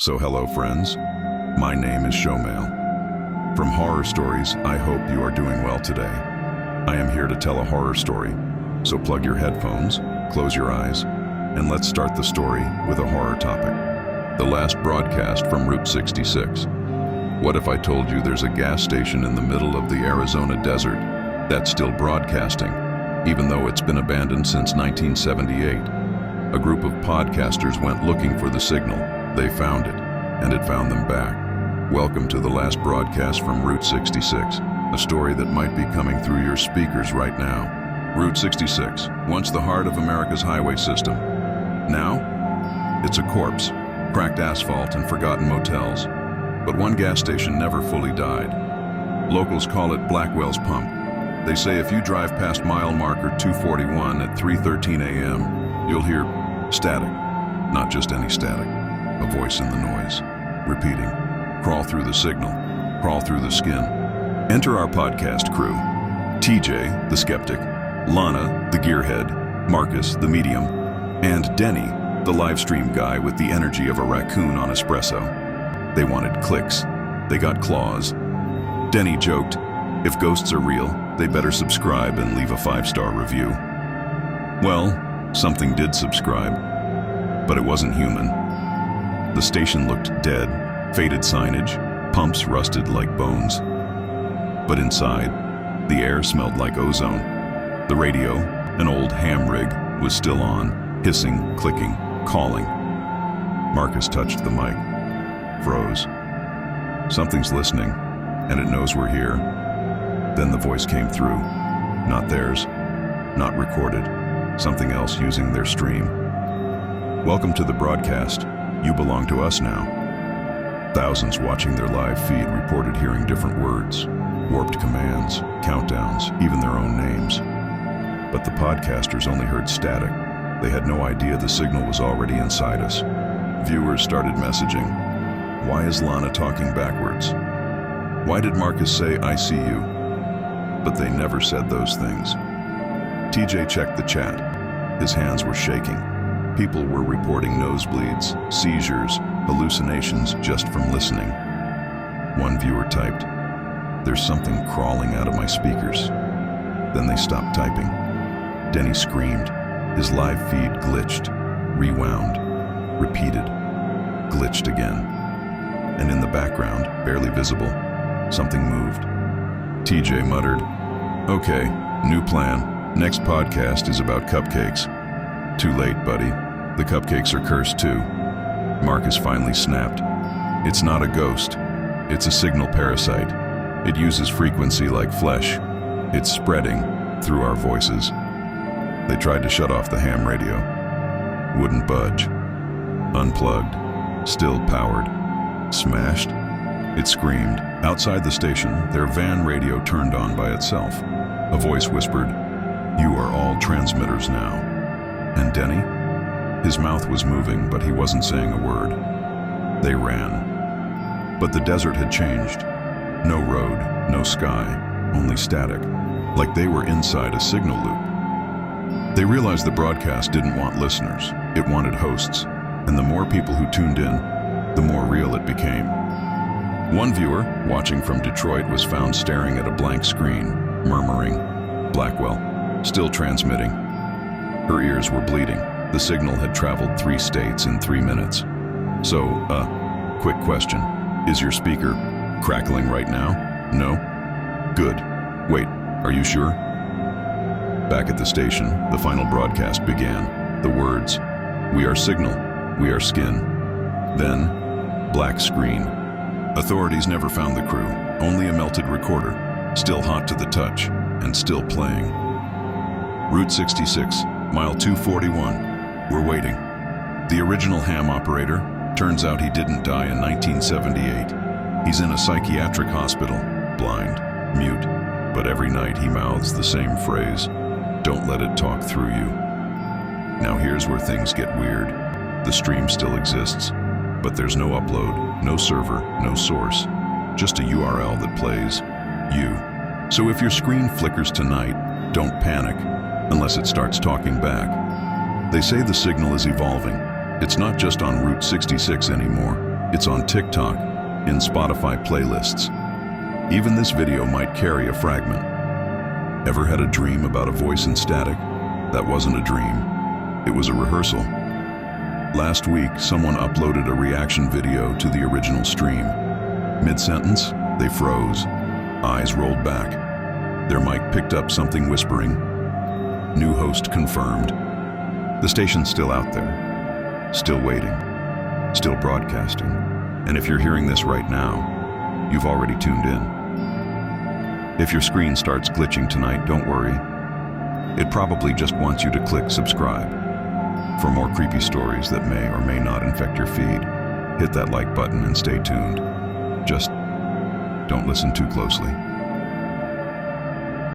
So hello friends, my name is Showmail. From Horror Stories, I hope you are doing well today. I am here to tell a horror story, so plug your headphones, close your eyes, and let's start the story with a horror topic. The last broadcast from Route 66. What if I told you there's a gas station in the middle of the Arizona desert that's still broadcasting, even though it's been abandoned since 1978? A group of podcasters went looking for the signal. They found it, and it found them back. Welcome to the last broadcast from Route 66, a story that might be coming through your speakers right now. Route 66, once the heart of America's highway system. Now, it's a corpse, cracked asphalt and forgotten motels. But one gas station never fully died. Locals call it Blackwell's Pump. They say if you drive past mile marker 241 at 3:13 a.m., you'll hear static, not just any static. A voice in the noise, repeating, crawl through the signal, crawl through the skin. Enter our podcast crew. TJ, the skeptic, Lana, the gearhead, Marcus, the medium, and Denny, the live stream guy with the energy of a raccoon on espresso. They wanted clicks. They got claws. Denny joked, if ghosts are real, they better subscribe and leave a 5-star review. Well, something did subscribe, but it wasn't human. The station looked dead, faded signage, pumps rusted like bones. But inside, the air smelled like ozone. The radio, an old ham rig, was still on, hissing, clicking, calling. Marcus touched the mic, froze. Something's listening, and it knows we're here. Then the voice came through. Not theirs, not recorded, something else using their stream. Welcome to the broadcast. You belong to us now. Thousands watching their live feed reported hearing different words, warped commands, countdowns, even their own names. But the podcasters only heard static. They had no idea the signal was already inside us. Viewers started messaging. Why is Lana talking backwards? Why did Marcus say, I see you? But they never said those things. TJ checked the chat. His hands were shaking. People were reporting nosebleeds, seizures, hallucinations just from listening. One viewer typed, there's something crawling out of my speakers. Then they stopped typing. Denny screamed. His live feed glitched, rewound, repeated, glitched again. And in the background, barely visible, something moved. TJ muttered, okay, new plan. Next podcast is about cupcakes. Too late, buddy. The cupcakes are cursed too. Marcus finally snapped. It's not a ghost. It's a signal parasite. It uses frequency like flesh. It's spreading through our voices. They tried to shut off the ham radio. Wouldn't budge. Unplugged. Still powered. Smashed. It screamed. Outside the station, their van radio turned on by itself. A voice whispered, you are all transmitters now. And Denny? His mouth was moving, but he wasn't saying a word. They ran. But the desert had changed. No road, no sky, only static, like they were inside a signal loop. They realized the broadcast didn't want listeners, it wanted hosts, and the more people who tuned in, the more real it became. One viewer, watching from Detroit, was found staring at a blank screen, murmuring, Blackwell, still transmitting. Her ears were bleeding. The signal had traveled 3 states in 3 minutes. So, quick question. Is your speaker crackling right now? No? Good. Wait, are you sure? Back at the station, the final broadcast began. The words, we are signal, we are skin. Then, black screen. Authorities never found the crew, only a melted recorder, still hot to the touch, and still playing. Route 66, mile 241. We're waiting. The original ham operator, turns out he didn't die in 1978. He's in a psychiatric hospital, blind, mute, but every night he mouths the same phrase, don't let it talk through you. Now here's where things get weird. The stream still exists, but there's no upload, no server, no source, just a URL that plays you. So if your screen flickers tonight, don't panic, unless it starts talking back. They say the signal is evolving. It's not just on Route 66 anymore. It's on TikTok, in Spotify playlists. Even this video might carry a fragment. Ever had a dream about a voice in static? That wasn't a dream. It was a rehearsal. Last week, someone uploaded a reaction video to the original stream. Mid-sentence, they froze. Eyes rolled back. Their mic picked up something whispering. New host confirmed. The station's still out there. Still waiting. Still broadcasting. And if you're hearing this right now, you've already tuned in. If your screen starts glitching tonight, don't worry. It probably just wants you to click subscribe. For more creepy stories that may or may not infect your feed, hit that like button and stay tuned. Just don't listen too closely.